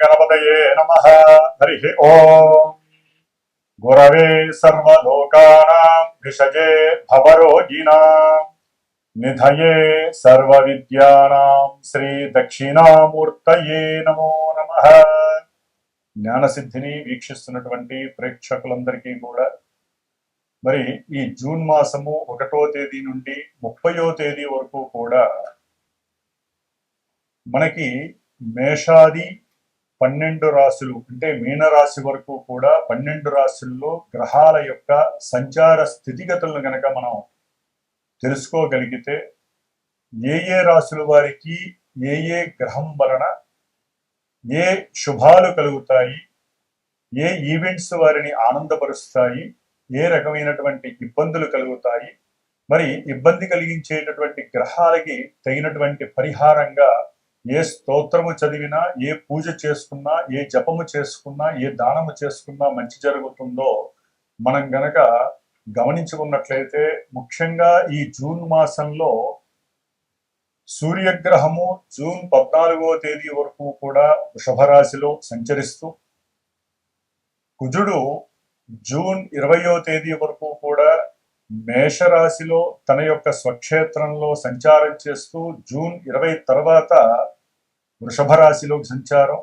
गणपतये नमः। हरिः ओम्। गुरवे सर्वलोकानां भिषजे भवरोगिणां निधये सर्वविद्यानां श्री दक्षिणामूर्तये नमो नमः। జ్ఞానసిద్ధిని వీక్షిస్తున్నటువంటి ప్రేక్షకులందరికీ కూడా మరి ఈ జూన్ మాసము 1వ తేదీ నుండి 30వ తేదీ వరకు కూడా మనకి మేషాది 12 రాశులు అంటే మీనరాశి వరకు కూడా 12 రాశుల్లో గ్రహాల యొక్క సంచార స్థితిగతులను గనక మనం తెలుసుకోగలిగితే ఏ రాశుల వారికి ఏ గ్రహం వలన ఏ శుభాలు కలుగుతాయి, ఏ ఈవెంట్స్ వారిని ఆనందపరుస్తాయి, ఏ రకమైనటువంటి ఇబ్బందులు కలుగుతాయి, మరి ఇబ్బంది కలిగించేటటువంటి గ్రహాలకి తగినటువంటి పరిహారంగా ఏ స్తోత్రము చదివినా, ఏ పూజ చేసుకున్నా, ఏ జపము చేసుకున్నా, ఏ దానము చేసుకున్నా మంచి జరుగుతుందో మనం గనక గమనించుకున్నట్లయితే ముఖ్యంగా ఈ జూన్ మాసంలో సూర్యగ్రహము జూన్ 14వ తేదీ వరకు కూడా వృషభ రాశిలో సంచరిస్తూ, కుజుడు జూన్ 20వ తేదీ వరకు కూడా మేషరాశిలో తన యొక్క స్వక్షేత్రంలో సంచారం చేస్తూ జూన్ 20 తర్వాత వృషభ రాశిలోకి సంచారం,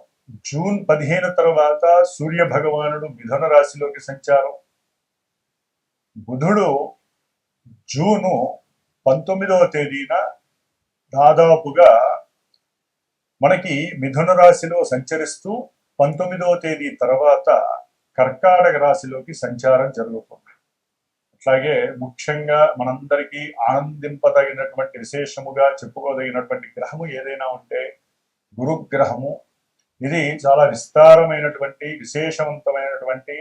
జూన్ 15 తర్వాత సూర్య భగవానుడు మిథున రాశిలోకి సంచారం, బుధుడు జూను 19వ తేదీన దాదాపుగా మనకి మిథున రాశిలో సంచరిస్తూ 19వ తేదీ తర్వాత కర్కాటక రాశిలోకి సంచారం జరుగుతుంది. అట్లాగే ముఖ్యంగా మనందరికీ ఆనందింపదగినటువంటి విశేషముగా చెప్పుకోదగినటువంటి గ్రహము ఏదైనా ఉంటే గురుగ్రహము. ఇది చాలా విస్తారమైనటువంటి విశేషవంతమైనటువంటి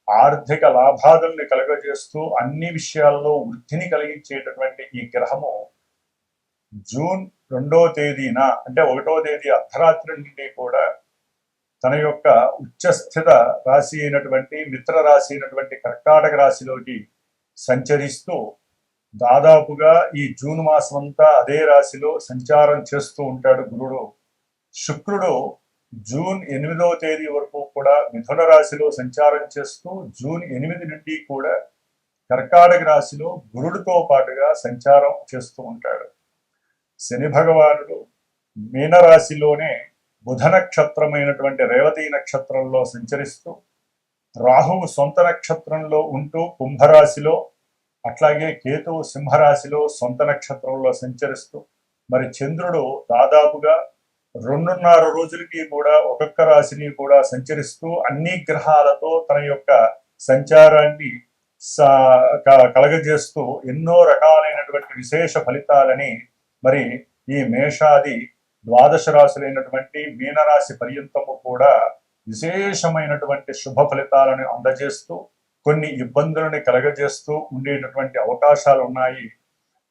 ఆర్థిక లాభాదుల్ని కలుగజేస్తూ అన్ని విషయాల్లో వృద్ధిని కలిగించేటటువంటి ఈ గ్రహము జూన్ 2వ తేదీన అంటే 1వ తేదీ అర్ధరాత్రి నుండి కూడా తన యొక్క ఉచ్చస్థిత రాశి అయినటువంటి మిత్ర రాశి అయినటువంటి కర్కాటక రాశిలోకి సంచరిస్తూ దాదాపుగా ఈ జూన్ మాసం అంతా అదే రాశిలో సంచారం చేస్తూ ఉంటాడు గురుడు. శుక్రుడు జూన్ 8వ తేదీ వరకు కూడా మిథున రాశిలో సంచారం చేస్తూ జూన్ 8 నుండి కూడా కర్కాటక రాశిలో గురుడితో పాటుగా సంచారం చేస్తూ ఉంటాడు. శని భగవానుడు మీనరాశిలోనే బుధ నక్షత్రమైనటువంటి రేవతి నక్షత్రంలో సంచరిస్తూ, రాహువు సొంత నక్షత్రంలో ఉంటూ కుంభరాశిలో, అట్లాగే కేతువు సింహరాశిలో సొంత నక్షత్రంలో సంచరిస్తూ, మరి చంద్రుడు దాదాపుగా 2.5 రోజులకి కూడా ఒక్కొక్క రాశిని కూడా సంచరిస్తూ అన్ని గ్రహాలతో తన యొక్క సంచారాన్ని కలగజేస్తూ ఎన్నో రకాలైనటువంటి విశేష ఫలితాలని మరి ఈ మేషాది 12 రాశులైనటువంటి మీనరాశి పర్యంతము కూడా విశేషమైనటువంటి శుభ ఫలితాలను అందజేస్తూ కొన్ని ఇబ్బందులని కలగజేస్తూ ఉండేటటువంటి అవకాశాలు ఉన్నాయి.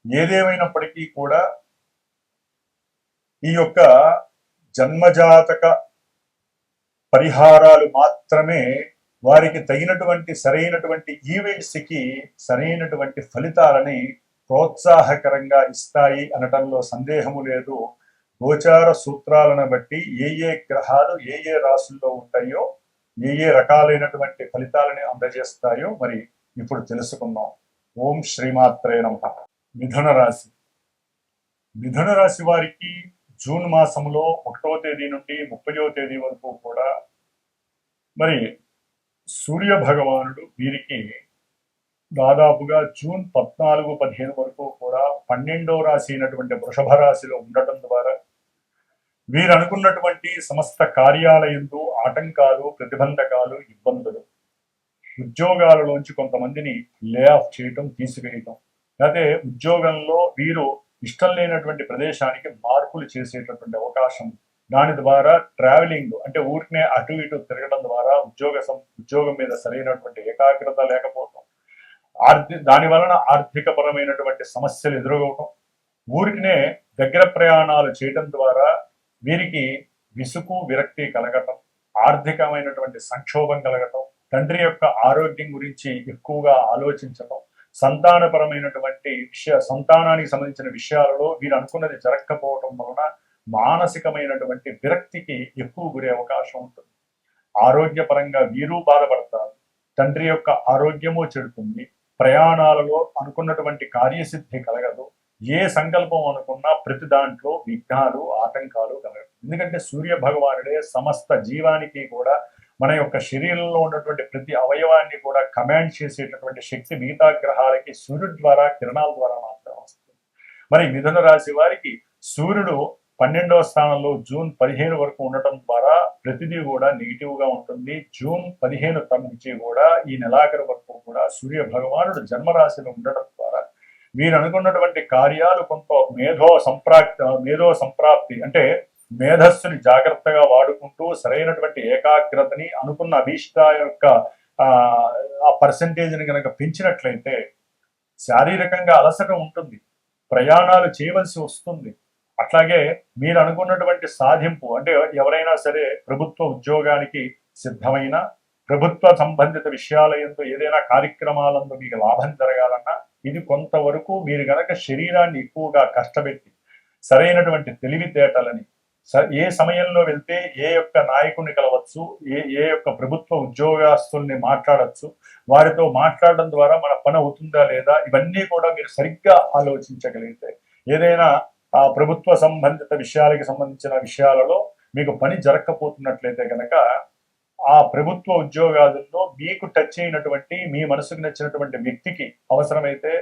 ఏదేమైనప్పటికీ కూడా ఈ యొక్క జన్మజాతక పరిహారాలు మాత్రమే వారికి తగినటువంటి సరైనటువంటి ఈవెంట్స్కి సరైనటువంటి ఫలితాలని ప్రోత్సాహకరంగా ఇస్తాయి అనటంలో సందేహము లేదు. గోచార సూత్రాలను బట్టి ఏ గ్రహాలు ఏ రాశుల్లో ఉంటాయో ఏ రకాలైనటువంటి ఫలితాలని అందజేస్తాయో మరి ఇప్పుడు తెలుసుకుందాం. ఓం శ్రీమాత్రే నమః. మిథున రాశి. మిథున రాశి వారికి జూన్ మాసంలో 1వ తేదీ నుండి 30వ తేదీ వరకు కూడా మరి సూర్య భగవానుడు వీరికి దాదాపుగా జూన్ 14-15 వరకు కూడా 12వ రాశి అయినటువంటి వృషభ రాశిలో ఉండటం ద్వారా వీరు అనుకున్నటువంటి సమస్త కార్యాలయంలో ఆటంకాలు, ప్రతిబంధకాలు, ఇబ్బందులు, ఉద్యోగాలలోంచి కొంతమందిని లే ఆఫ్ చేయటం, తీసివేయటం, లేకపోతే ఉద్యోగంలో వీరు ఇష్టం లేనటువంటి ప్రదేశానికి మార్పులు చేసేటటువంటి అవకాశం, దాని ద్వారా ట్రావెలింగ్ అంటే ఊరినే అటు ఇటు తిరగడం ద్వారా ఉద్యోగం మీద సరైనటువంటి ఏకాగ్రత లేకపోవడం, దాని వలన ఆర్థిక పరమైనటువంటి సమస్యలు ఎదురవటం, ఊరికినే దగ్గర ప్రయాణాలు చేయడం ద్వారా వీరికి విసుగు విరక్తి కలగటం, ఆర్థికమైనటువంటి సంక్షోభం కలగటం, తండ్రి యొక్క ఆరోగ్యం గురించి ఎక్కువగా ఆలోచించటం, సంతానపరమైనటువంటి సంతానానికి సంబంధించిన విషయాలలో వీరు అనుకున్నది జరగకపోవటం వలన మానసికమైనటువంటి విరక్తికి ఎక్కువ గురే అవకాశం ఉంటుంది. ఆరోగ్యపరంగా వీరు బాధపడతారు. తండ్రి యొక్క ఆరోగ్యము చెడుతుంది. ప్రయాణాలలో అనుకున్నటువంటి కార్యసిద్ధి కలగదు. ఏ సంకల్పం అనుకున్నా ప్రతి దాంట్లో విఘ్నాలు, ఆటంకాలు కలగదు. ఎందుకంటే సూర్య భగవానుడే సమస్త జీవానికి కూడా మన యొక్క శరీరంలో ఉన్నటువంటి ప్రతి అవయవాన్ని కూడా కమాండ్ చేసేటటువంటి శక్తి మిగతా గ్రహాలకి సూర్యుడి ద్వారా, కిరణాల ద్వారా మాత్రం వస్తుంది. మరి మిథున రాశి వారికి సూర్యుడు 12వ స్థానంలో జూన్ 15 వరకు ఉండటం ద్వారా ప్రతిదీ కూడా నెగిటివ్ గా ఉంటుంది. జూన్ 15 నుంచి కూడా ఈ నెలాఖరు వరకు కూడా సూర్య భగవానుడు జన్మరాశిలో ఉండటం ద్వారా మీరు అనుకున్నటువంటి కార్యాలు కొంత మేధో సంప్రాప్తి అంటే మేధస్సుని జాగ్రత్తగా వాడుకుంటూ సరైనటువంటి ఏకాగ్రతని అనుకున్న అభీష్ట యొక్క ఆ పర్సంటేజ్ని కనుక పెంచినట్లయితే శారీరకంగా అలసట ఉంటుంది, ప్రయాణాలు చేయవలసి వస్తుంది. అట్లాగే మీరు అనుకున్నటువంటి సాధింపు అంటే ఎవరైనా సరే ప్రభుత్వ ఉద్యోగానికి సిద్ధమైన, ప్రభుత్వ సంబంధిత విషయాలయందు ఏదైనా కార్యక్రమాలందు మీకు లాభం జరగాలన్నా ఇది కొంతవరకు మీరు గనక శరీరాన్ని ఎక్కువగా కష్టపెట్టి సరైనటువంటి తెలివితేటలని ఏ సమయంలో వెళ్తే ఏ యొక్క నాయకుడిని కలవచ్చు, ఏ యొక్క ప్రభుత్వ ఉద్యోగస్తుల్ని మాట్లాడచ్చు, వారితో మాట్లాడడం ద్వారా మన పని అవుతుందా లేదా, ఇవన్నీ కూడా మీరు సరిగ్గా ఆలోచించగలిగితే ఏదైనా ఆ ప్రభుత్వ సంబంధిత విషయాలకి సంబంధించిన విషయాలలో మీకు పని జరగకపోతున్నట్లయితే కనుక ఆ ప్రభుత్వ ఉద్యోగాలలో మీకు టచ్ అయినటువంటి మీ మనసుకు నచ్చినటువంటి వ్యక్తికి అవసరమైతే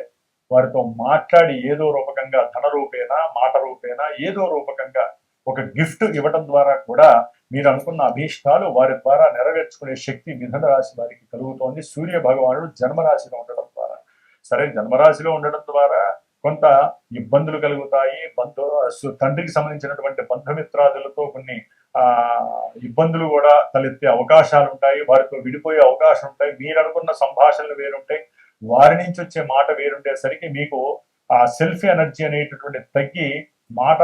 వారితో మాట్లాడి ఏదో రూపకంగా ధన రూపేనా, మాట రూపేనా, ఏదో రూపకంగా ఒక గిఫ్ట్ ఇవ్వడం ద్వారా కూడా మీరు అనుకున్న అభీష్టాలు వారి ద్వారా నెరవేర్చుకునే శక్తి మిథున రాశి వారికి కలుగుతోంది. సూర్య భగవానుడు జన్మరాశిలో ఉండడం ద్వారా. సరే, జన్మరాశిలో ఉండడం ద్వారా కొంత ఇబ్బందులు కలుగుతాయి. తండ్రికి సంబంధించినటువంటి బంధుమిత్రాదులతో కొన్ని ఇబ్బందులు కూడా తలెత్తే అవకాశాలు ఉంటాయి. వారితో విడిపోయే అవకాశం ఉంటాయి. మీరు అనుకున్న సంభాషణలు వేరుంటాయి, వారి నుంచి వచ్చే మాట వేరుండేసరికి మీకు ఆ సెల్ఫ్ ఎనర్జీ అనేటటువంటి తగ్గి మాట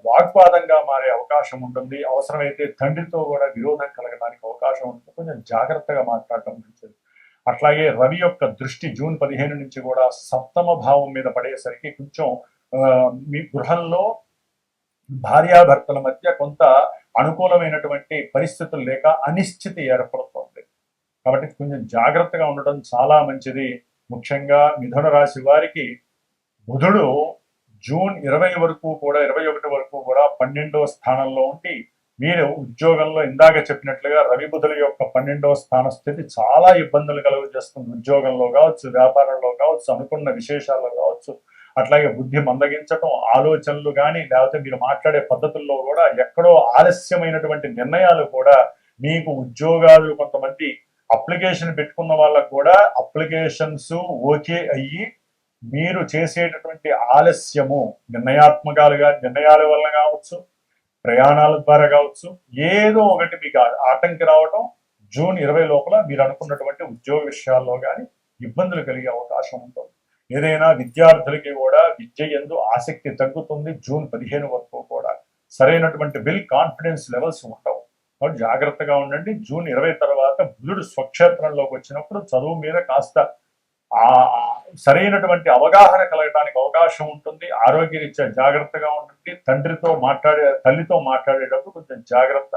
వాగ్వాదంగా మారే అవకాశం ఉంటుంది. అవసరమైతే తండ్రితో కూడా విరోధం కలగడానికి అవకాశం ఉంటుంది. కొంచెం జాగ్రత్తగా మాట్లాడటం మంచిది. అట్లాగే రవి యొక్క దృష్టి జూన్ 15 నుంచి కూడా సప్తమ భావం మీద పడేసరికి కొంచెం మీ గృహంలో భార్యాభర్తల మధ్య కొంత అనుకూలమైనటువంటి పరిస్థితులు లేక అనిశ్చితి ఏర్పడుతుంది. కాబట్టి కొంచెం జాగ్రత్తగా ఉండటం చాలా మంచిది. ముఖ్యంగా మిథున రాశి వారికి బుధుడు జూన్ 20 వరకు కూడా 21 వరకు కూడా 12వ స్థానంలో ఉండి మీరు ఉద్యోగంలో ఇందాక చెప్పినట్లుగా రవి బుధుల యొక్క 12వ స్థాన స్థితి చాలా ఇబ్బందులు కలుగజేస్తుంది. ఉద్యోగంలో కావచ్చు, వ్యాపారంలో కావచ్చు, అనుకున్న విశేషాల్లో కావచ్చు. అట్లాగే బుద్ధి మందగించటం, ఆలోచనలు కానీ లేకపోతే మీరు మాట్లాడే పద్ధతుల్లో కూడా ఎక్కడో ఆలస్యమైనటువంటి నిర్ణయాలు కూడా మీకు ఉద్యోగాలు కొంతమంది అప్లికేషన్ పెట్టుకున్న వాళ్ళకు కూడా అప్లికేషన్స్ ఓకే అయ్యి మీరు చేసేటటువంటి ఆలస్యము నిర్ణయాల వల్ల కావచ్చు, ప్రయాణాల ద్వారా కావచ్చు, ఏదో ఒకటి మీకు ఆటంకి రావటం జూన్ 20 లోపల మీరు అనుకున్నటువంటి ఉద్యోగ విషయాల్లో కానీ ఇబ్బందులు కలిగే అవకాశం ఉంటుంది. ఏదైనా విద్యార్థులకి కూడా విద్య యందు ఆసక్తి తగ్గుతుంది. జూన్ 15 వరకు కూడా సరైనటువంటి కాన్ఫిడెన్స్ లెవెల్స్ ఉండవు. కాబట్టి జాగ్రత్తగా ఉండండి. జూన్ 20 తర్వాత బుధుడు స్వక్షేత్రంలోకి వచ్చినప్పుడు చదువు మీద కాస్త సరైనటువంటి అవగాహన కలగడానికి అవకాశం ఉంటుంది. ఆరోగ్యరీత్యా జాగ్రత్తగా ఉంటుంది. తల్లితో మాట్లాడేటప్పుడు కొంచెం జాగ్రత్త.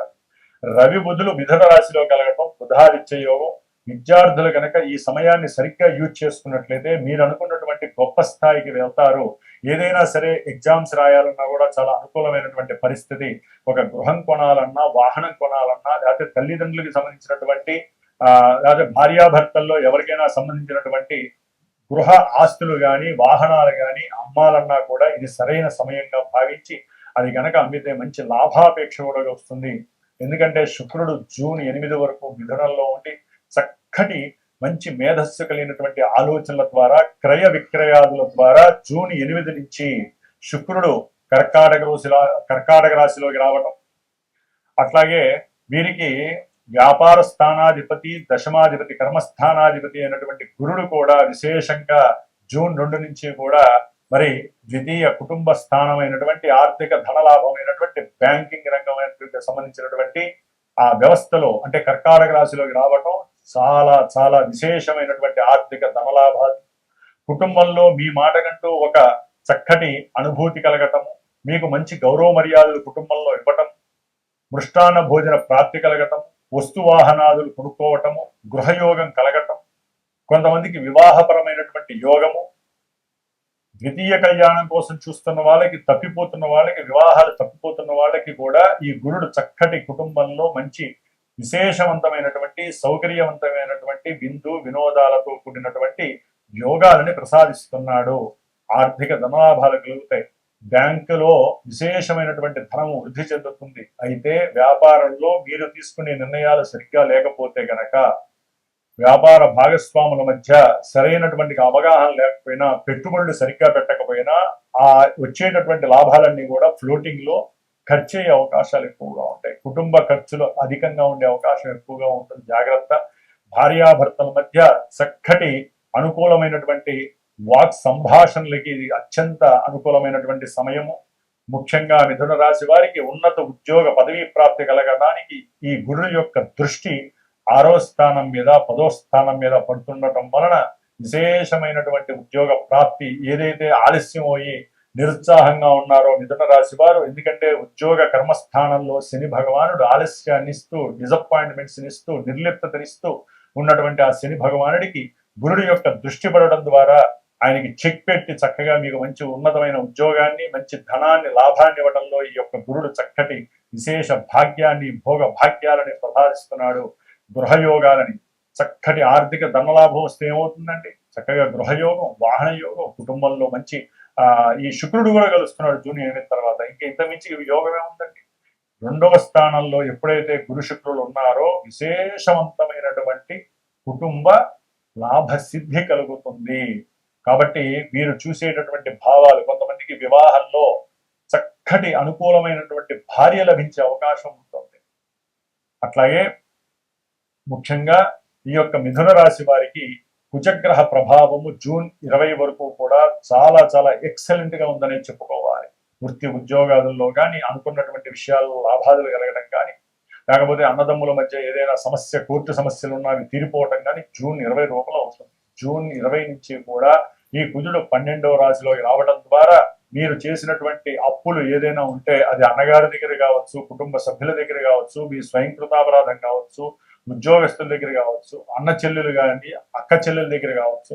రవి బుధులు మిథున రాశిలో కలగటం బుధాదిత్య యోగం. విద్యార్థులు కనుక ఈ సమయాన్ని సరిగ్గా యూజ్ చేసుకున్నట్లయితే మీరు అనుకున్నటువంటి గొప్ప స్థాయికి వెళ్తారు. ఏదైనా సరే ఎగ్జామ్స్ రాయాలన్నా కూడా చాలా అనుకూలమైనటువంటి పరిస్థితి. ఒక గృహం కొనాలన్నా, వాహనం కొనాలన్నా, లేకపోతే తల్లిదండ్రులకి సంబంధించినటువంటి లేకపోతే భార్యాభర్తల్లో ఎవరికైనా సంబంధించినటువంటి గృహ ఆస్తులు కానీ, వాహనాలు కానీ అమ్మాలన్నా కూడా ఇది సరైన సమయంగా భావించి అది కనుక అమ్మితే మంచి లాభాపేక్ష కూడా వస్తుంది. ఎందుకంటే శుక్రుడు జూన్ 8 వరకు మిథునంలో ఉండి చక్కటి మంచి మేధస్సు కలిగినటువంటి ఆలోచనల ద్వారా, క్రయ విక్రయాదుల ద్వారా జూన్ 8 నుంచి శుక్రుడు కర్కాటక రాశిలోకి రావటం. అట్లాగే వీరికి వ్యాపార స్థానాధిపతి, దశమాధిపతి, కర్మస్థానాధిపతి అయినటువంటి గురుడు కూడా విశేషంగా జూన్ 2 నుంచి కూడా మరి ద్వితీయ కుటుంబ స్థానమైనటువంటి ఆర్థిక ధనలాభమైనటువంటి బ్యాంకింగ్ రంగం సంబంధించినటువంటి ఆ వ్యవస్థలో అంటే కర్కాటక రాశిలోకి రావటం చాలా చాలా విశేషమైనటువంటి ఆర్థిక ధనలాభాలు. కుటుంబంలో మీ మాట కంటూ ఒక చక్కటి అనుభూతి కలగటము, మీకు మంచి గౌరవ మర్యాదలు కుటుంబంలో ఇవ్వటం, మృష్టాన్న భోజన ప్రాప్తి కలగటం, వస్తువాహనాదులు కొనుక్కోవటము, గృహయోగం కలగటం, కొంతమందికి వివాహపరమైనటువంటి యోగము, ద్వితీయ కళ్యాణం కోసం చూస్తున్న వాళ్ళకి, తప్పిపోతున్న వాళ్ళకి, వివాహాలు తప్పిపోతున్న వాళ్ళకి కూడా ఈ గురుడు చక్కటి కుటుంబంలో మంచి విశేషవంతమైనటువంటి సౌకర్యవంతమైనటువంటి విందు వినోదాలతో కూడినటువంటి యోగాలని ప్రసాదిస్తున్నాడు. ఆర్థిక ధనలాభాలు కలుగుతాయి. బ్యాంకులో విశేషమైనటువంటి ధనము వృద్ధి చెందుతుంది. అయితే వ్యాపారంలో మీరు తీసుకునే నిర్ణయాలు సరిగ్గా లేకపోతే గనక, వ్యాపార భాగస్వాముల మధ్య సరైనటువంటి అవగాహన లేకపోయినా, పెట్టుబడులు సరిగ్గా పెట్టకపోయినా ఆ వచ్చేటటువంటి లాభాలన్నీ కూడా ఫ్లోటింగ్ లో ఖర్చు అయ్యే అవకాశాలు ఎక్కువగా ఉంటాయి. కుటుంబ ఖర్చులు అధికంగా ఉండే అవకాశం ఎక్కువగా ఉంటుంది. జాగ్రత్త. భార్యాభర్తల మధ్య చక్కటి అనుకూలమైనటువంటి వాక్ సంభాషణలకి ఇది అత్యంత అనుకూలమైనటువంటి సమయము. ముఖ్యంగా మిథున రాశి వారికి ఉన్నత ఉద్యోగ పదవీ ప్రాప్తి కలగడానికి ఈ గురుడు యొక్క దృష్టి 6వ స్థానం మీద 10వ స్థానం మీద పడుతుండటం వలన విశేషమైనటువంటి ఉద్యోగ ప్రాప్తి. ఏదైతే ఆలస్యం అయ్యి నిరుత్సాహంగా ఉన్నారో మిథున రాశి వారు, ఎందుకంటే ఉద్యోగ కర్మస్థానంలో శని భగవానుడు ఆలస్యాన్ని ఇస్తూ, డిసప్పాయింట్మెంట్స్ ఇస్తూ, నిర్లిప్తతనిస్తూ ఉన్నటువంటి ఆ శని భగవానుడికి గురుడు యొక్క దృష్టి పడడం ద్వారా ఆయనకి చెక్ పెట్టి చక్కగా మీకు మంచి ఉన్నతమైన ఉద్యోగాన్ని, మంచి ధనాన్ని, లాభాన్ని ఇవ్వడంలో ఈ యొక్క గురుడు చక్కటి విశేష భాగ్యాన్ని, భోగ భాగ్యాలని ప్రసాదిస్తున్నాడు. గృహయోగాలని, చక్కటి ఆర్థిక ధనలాభం వస్తే ఏమవుతుందండి? చక్కగా గృహయోగం, వాహన యోగం, కుటుంబంలో మంచి ఈ శుక్రుడు కూడా కలుస్తున్నాడు జూన్ 8 తర్వాత. ఇంకా ఇంత మించి యోగం ఏముందండి? 2వ స్థానంలో ఎప్పుడైతే గురు శుక్రులు ఉన్నారో విశేషవంతమైనటువంటి కుటుంబ లాభసిద్ధి కలుగుతుంది. కాబట్టి మీరు చూసేటటువంటి భావాలు, కొంతమందికి వివాహంలో చక్కటి అనుకూలమైనటువంటి భార్య లభించే అవకాశం ఉంటుంది. అట్లాగే ముఖ్యంగా ఈ యొక్క మిథున రాశి వారికి కుజగ్రహ ప్రభావము జూన్ 20 వరకు కూడా చాలా చాలా ఎక్సలెంట్ గా ఉందని చెప్పుకోవాలి. వృత్తి ఉద్యోగాలలో కానీ, అనుకున్నటువంటి విషయాల్లో లాభాలు కలగడం కానీ, లేకపోతే అన్నదమ్ముల మధ్య ఏదైనా సమస్య, కోర్టు సమస్యలు ఉన్నా అవి తీరిపోవటం కానీ జూన్ 20 లోపల అవుతుంది. జూన్ 20 నుంచి కూడా ఈ కుజుడు 12వ రాశిలోకి రావడం ద్వారా మీరు చేసినటువంటి అప్పులు ఏదైనా ఉంటే అది అన్నగారి దగ్గర కావచ్చు, కుటుంబ సభ్యుల దగ్గర కావచ్చు, మీ స్వయంకృతాపరాధం కావచ్చు, ఉద్యోగస్తుల దగ్గర కావచ్చు, అన్న చెల్లెలు కానీ, అక్క చెల్లెల దగ్గర కావచ్చు,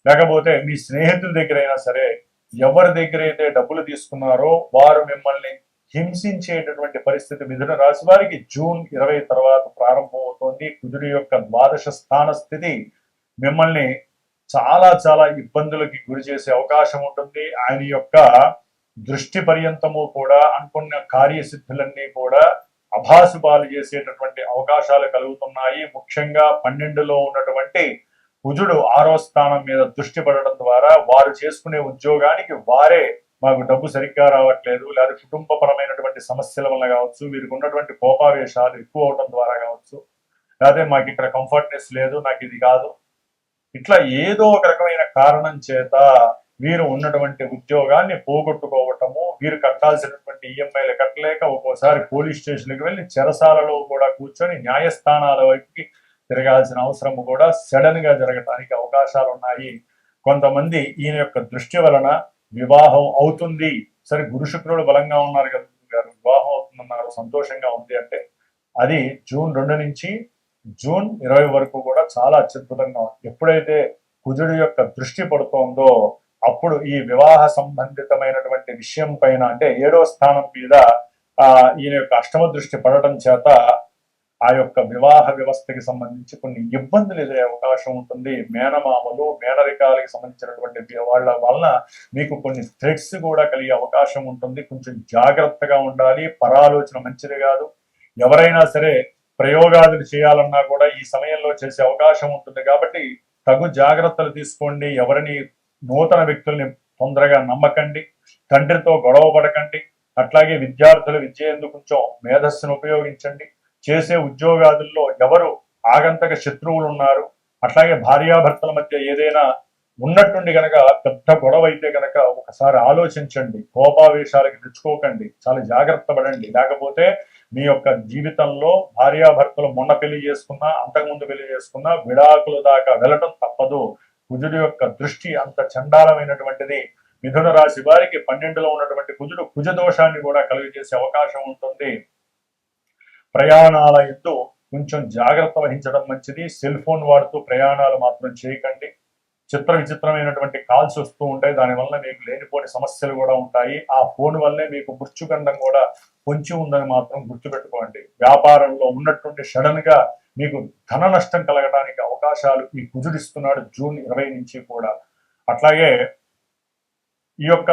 లేకపోతే మీ స్నేహితుల దగ్గర అయినా సరే, ఎవరి దగ్గర అయితే డబ్బులు తీసుకున్నారో వారు మిమ్మల్ని హింసించేటటువంటి పరిస్థితి మిథున రాశి వారికి జూన్ 20 తర్వాత ప్రారంభమవుతోంది. కుజుడి యొక్క ద్వాదశ స్థాన స్థితి మిమ్మల్ని చాలా చాలా ఇబ్బందులకి గురి చేసే అవకాశం ఉంటుంది. ఆయన యొక్క దృష్టి పర్యంతము కూడా అనుకున్న కార్యసిద్ధులన్నీ కూడా అభాసుపాలు చేసేటటువంటి అవకాశాలు కలుగుతున్నాయి. ముఖ్యంగా 12లో ఉన్నటువంటి కుజుడు 6వ స్థానం మీద దృష్టి పడడం ద్వారా వారు చేసుకునే ఉద్యోగానికి వారే, మాకు డబ్బు సరిగ్గా రావట్లేదు, లేదా కుటుంబపరమైనటువంటి సమస్యల వల్ల కావచ్చు, వీరికి ఉన్నటువంటి కోపావేశాలు ఎక్కువ అవడం ద్వారా కావచ్చు, లేకపోతే మాకు ఇక్కడ కంఫర్ట్నెస్ లేదు, నాకు ఇది కాదు, ఇట్లా ఏదో ఒక రకమైన కారణం చేత వీరు ఉన్నటువంటి ఉద్యోగాన్ని పోగొట్టుకోవటము, వీరు కట్టాల్సినటువంటి ఈఎంఐలు కట్టలేక ఒక్కోసారి పోలీస్ స్టేషన్కి వెళ్ళి చెరసాలలో కూడా కూర్చొని న్యాయస్థానాల వైపుకి తిరగాల్సిన అవసరం కూడా సడన్ గా జరగటానికి అవకాశాలు ఉన్నాయి. కొంతమంది ఈయన యొక్క దృష్టి వలన వివాహం అవుతుంది. సరే, గురు శుక్రుడు బలంగా ఉన్నారు కదా గారు, వివాహం అవుతుందన్నారు, సంతోషంగా ఉంది అంటే అది జూన్ 2 నుంచి జూన్ 20 వరకు కూడా చాలా అత్యద్భుతంగా ఉంది. ఎప్పుడైతే కుజుడు యొక్క దృష్టి పడుతోందో అప్పుడు ఈ వివాహ సంబంధితమైనటువంటి విషయం పైన, అంటే 7వ స్థానం మీద ఈయన యొక్క అష్టమ దృష్టి పడటం చేత ఆ యొక్క వివాహ వ్యవస్థకి సంబంధించి కొన్ని ఇబ్బందులు ఎదురే అవకాశం ఉంటుంది. మేనమామలు, మేనరికాలకి సంబంధించినటువంటి వాళ్ళ వలన మీకు కొన్ని థ్రెట్స్ కూడా కలిగే అవకాశం ఉంటుంది. కొంచెం జాగ్రత్తగా ఉండాలి. పరాలోచన మంచిది కాదు. ఎవరైనా సరే ప్రయోగాలు చేయాలన్నా కూడా ఈ సమయంలో చేసే అవకాశం ఉంటుంది. కాబట్టి తగు జాగ్రత్తలు తీసుకోండి. ఎవరిని నూతన వ్యక్తుల్ని తొందరగా నమ్మకండి. తండ్రితో గొడవ పడకండి. అట్లాగే విద్యార్థుల విద్య ఎందుకు కొంచెం మేధస్సును ఉపయోగించండి. చేసే ఉద్యోగాదుల్లో ఎవరు ఆగంతక శత్రువులు ఉన్నారు, అట్లాగే భార్యాభర్తల మధ్య ఏదైనా ఉన్నట్టుండి గనక పెద్ద గొడవ అయితే గనక ఒకసారి ఆలోచించండి. కోపావేశాలకి తెచ్చుకోకండి. చాలా జాగ్రత్త పడండి. లేకపోతే మీ యొక్క జీవితంలో భార్యాభర్తలు మొన్న పెళ్లి చేసుకున్నా, అంతకుముందు పెళ్లి చేసుకున్నా విడాకుల దాకా వెళ్ళటం తప్పదు. కుజుడి యొక్క దృష్టి అంత చండాలమైనటువంటిది. మిథున రాశి వారికి 12లో ఉన్నటువంటి కుజుడు కుజ దోషాన్ని కూడా కలుగజేసే అవకాశం ఉంటుంది. ప్రయాణాల యందు కొంచెం జాగ్రత్త వహించడం మంచిది. సెల్ ఫోన్ వాడుతూ ప్రయాణాలు మాత్రం చేయకండి. చిత్ర విచిత్రమైనటువంటి కాల్స్ వస్తూ ఉంటాయి, దానివల్ల మీకు లేనిపోని సమస్యలు కూడా ఉంటాయి. ఆ ఫోన్ వల్లే మీకు మృత్యుగండం కూడా పొంచి ఉందని మాత్రం గుర్తుపెట్టుకోండి. వ్యాపారంలో ఉన్నటువంటి సడన్ గా మీకు ధన నష్టం కలగడానికి అవకాశాలు ఈ కుజుడిస్తున్నాడు జూన్ 20 నుంచి కూడా. అట్లాగే ఈ యొక్క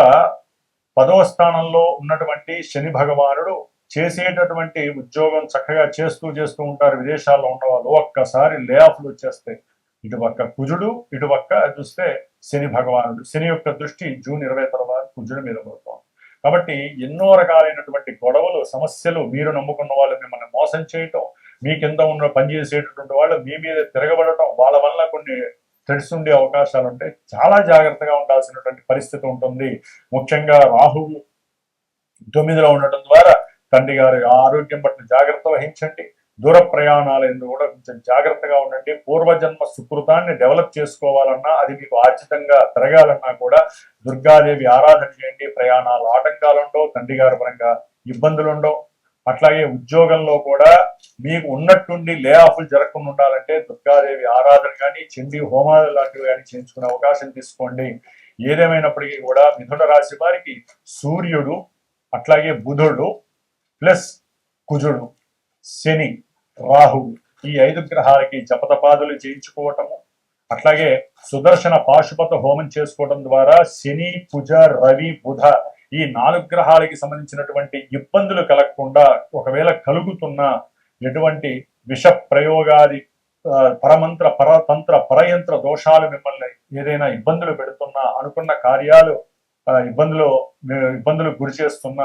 10వ స్థానంలో ఉన్నటువంటి శని భగవానుడు చేసేటటువంటి ఉద్యోగం చక్కగా చేస్తూ ఉంటారు. విదేశాల్లో ఉన్న వాళ్ళు ఒక్కసారి లే ఆఫ్లు వచ్చేస్తాయి. ఇటు పక్క కుజుడు, ఇటు పక్క చూస్తే శని భగవానుడు. శని యొక్క దృష్టి జూన్ 20 తర్వాత కుజుడు మీద పడుతుంది. కాబట్టి ఎన్నో రకాలైనటువంటి గొడవలు, సమస్యలు, మీరు నమ్ముకున్న వాళ్ళు మిమ్మల్ని మోసం చేయటం, మీ కింద ఉన్న పనిచేసేటటువంటి వాళ్ళు మీ మీద తిరగబడటం, వాళ్ళ వల్ల కొన్ని థ్రెడ్స్ ఉండే అవకాశాలు ఉంటాయి. చాలా జాగ్రత్తగా ఉండాల్సినటువంటి పరిస్థితి ఉంటుంది. ముఖ్యంగా రాహువు 9లో ఉండటం ద్వారా తండ్రి గారి ఆరోగ్యం పట్ల జాగ్రత్త వహించండి. దూర ప్రయాణాలు ఎందుకు కూడా కొంచెం జాగ్రత్తగా ఉండండి. పూర్వజన్మ సుకృతాన్ని డెవలప్ చేసుకోవాలన్నా, అది మీకు ఆర్జితంగా పెరగాలన్నా కూడా దుర్గాదేవి ఆరాధన చేయండి. ప్రయాణాలు ఆటంకాలుండవు, తండ్రి గారి పరంగా ఇబ్బందులుండవు. అట్లాగే ఉద్యోగంలో కూడా మీకు ఉన్నట్టుండి లే ఆఫ్లు జరగకుండా ఉండాలంటే దుర్గాదేవి ఆరాధన కానీ, చండీ హోమాలు లాంటివి కానీ చేయించుకునే అవకాశం తీసుకోండి. ఏదేమైనప్పటికీ కూడా మిథున రాశి వారికి సూర్యుడు, అట్లాగే బుధుడు ప్లస్ కుజుడు, శని, రాహువు, ఈ 5 గ్రహాలకి జపతపాదులు చేయించుకోవటము, అట్లాగే సుదర్శన పాశుపత హోమం చేసుకోవడం ద్వారా శని, కుజ, రవి, బుధ ఈ 4 గ్రహాలకి సంబంధించినటువంటి ఇబ్బందులు కలగకుండా, ఒకవేళ కలుగుతున్న ఎటువంటి విష ప్రయోగాది పరమంత్ర, పరతంత్ర, పరయంత్ర దోషాలు మిమ్మల్ని ఏదైనా ఇబ్బందులు పెడుతున్నా, అనుకున్న కార్యాలు ఇబ్బందులు గురి చేస్తున్న,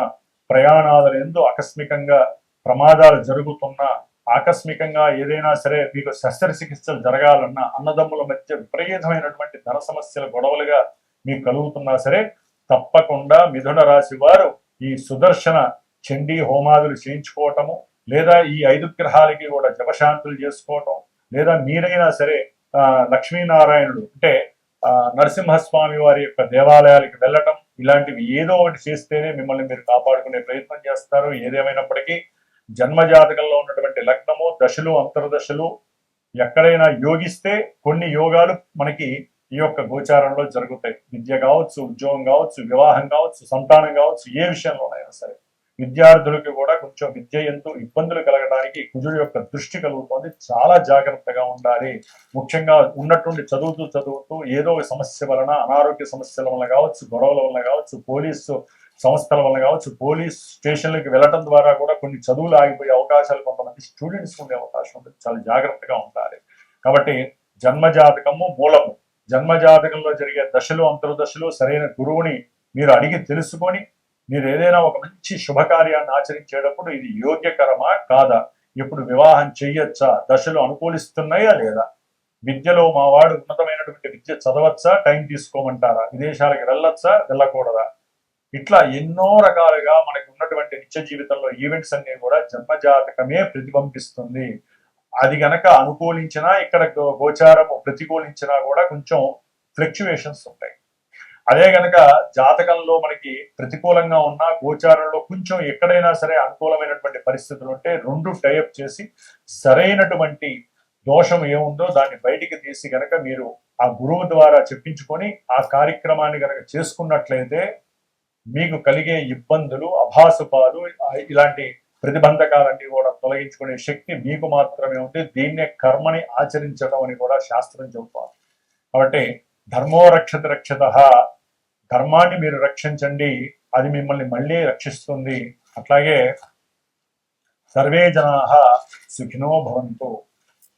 ప్రయాణాల యందు ఆకస్మికంగా ప్రమాదాలు జరుగుతున్నా, ఆకస్మికంగా ఏదైనా సరే మీకు శస్త్రచికిత్సలు జరగాలన్నా, అన్నదమ్ముల మధ్య విపరీతమైనటువంటి ధన సమస్యలు, గొడవలుగా మీకు కలుగుతున్నా సరే తప్పకుండా మిథున రాశి వారు ఈ సుదర్శన చండీ హోమాదులు చేయించుకోవటము, లేదా ఈ 5 గ్రహాలకి కూడా జపశాంతులు చేసుకోవటం, లేదా మీరైనా సరే లక్ష్మీనారాయణుడు అంటే నరసింహస్వామి వారి యొక్క దేవాలయాలకు వెళ్ళటం, ఇలాంటివి ఏదో ఒకటి చేస్తేనే మిమ్మల్ని మీరు కాపాడుకునే ప్రయత్నం చేస్తారు. ఏదేమైనప్పటికీ జన్మజాతకంలో ఉన్నటువంటి లగ్నము, దశలు, అంతర్దశలు ఎక్కడైనా యోగిస్తే కొన్ని యోగాలు మనకి ఈ యొక్క గోచారంలో జరుగుతాయి. విద్య కావచ్చు, ఉద్యోగం కావచ్చు, వివాహం కావచ్చు, సంతానం కావచ్చు, ఏ విషయంలోనైనా సరే విద్యార్థులకి కూడా కొంచెం విద్య ఎంతో ఇబ్బందులు కలగడానికి కుజుడు యొక్క దృష్టి కలుగుతుంది. చాలా జాగ్రత్తగా ఉండాలి. ముఖ్యంగా ఉన్నటువంటి చదువుతూ ఏదో ఒక సమస్య వలన, అనారోగ్య సమస్యల వలన కావచ్చు, గొడవల వలన కావచ్చు, పోలీసు సంస్థల వలన కావచ్చు, పోలీస్ స్టేషన్లకు వెళ్ళటం ద్వారా కూడా కొన్ని చదువులు ఆగిపోయే అవకాశాలు కొంతమంది స్టూడెంట్స్ ఉండే అవకాశం ఉంటుంది. చాలా జాగ్రత్తగా ఉండాలి. కాబట్టి జన్మజాతకము మూలము. జన్మజాతకంలో జరిగే దశలు, అంతర్దశలు సరైన గురువుని మీరు అడిగి తెలుసుకొని, మీరు ఏదైనా ఒక మంచి శుభకార్యాన్ని ఆచరించేటప్పుడు ఇది యోగ్యకరమా కాదా, ఇప్పుడు వివాహం చెయ్యొచ్చా, దశలు అనుకూలిస్తున్నాయా లేదా, విద్యలో మా వాడు ఉన్నతమైనటువంటి విద్య చదవచ్చా, టైం తీసుకోమంటారా, విదేశాలకు వెళ్ళొచ్చా, వెళ్ళకూడదా, ఇట్లా ఎన్నో రకాలుగా మనకి ఉన్నటువంటి నిత్య జీవితంలో ఈవెంట్స్ అన్ని కూడా జన్మజాతకమే ప్రతిబింబిస్తుంది. అది గనక అనుకూలించినా, ఇక్కడ గోచారము ప్రతికూలించినా కూడా కొంచెం ఫ్లక్చువేషన్స్ ఉంటాయి. అదే గనక జాతకంలో మనకి ప్రతికూలంగా ఉన్న, గోచారంలో కొంచెం ఎక్కడైనా సరే అనుకూలమైనటువంటి పరిస్థితులు ఉంటే 2 టైప్ చేసి సరైనటువంటి దోషం ఏముందో దాన్ని బయటికి తీసి గనక మీరు ఆ గురువు ద్వారా చెప్పించుకొని ఆ కార్యక్రమాన్ని గనక చేసుకున్నట్లయితే మీకు కలిగే ఇబ్బందులు, అభాసుపాలు, ఇలాంటి ప్రతిబంధకాలన్నీ కూడా తొలగించుకునే శక్తి మీకు మాత్రమే ఉంది. దీన్నే కర్మని ఆచరించడం అని కూడా శాస్త్రం చెబుతారు. కాబట్టి ధర్మో రక్షతి రక్షతః, ధర్మాన్ని మీరు రక్షించండి, అది మిమ్మల్ని మళ్ళీ రక్షిస్తుంది. అట్లాగే సర్వే జనాః సుఖినో భవంతు.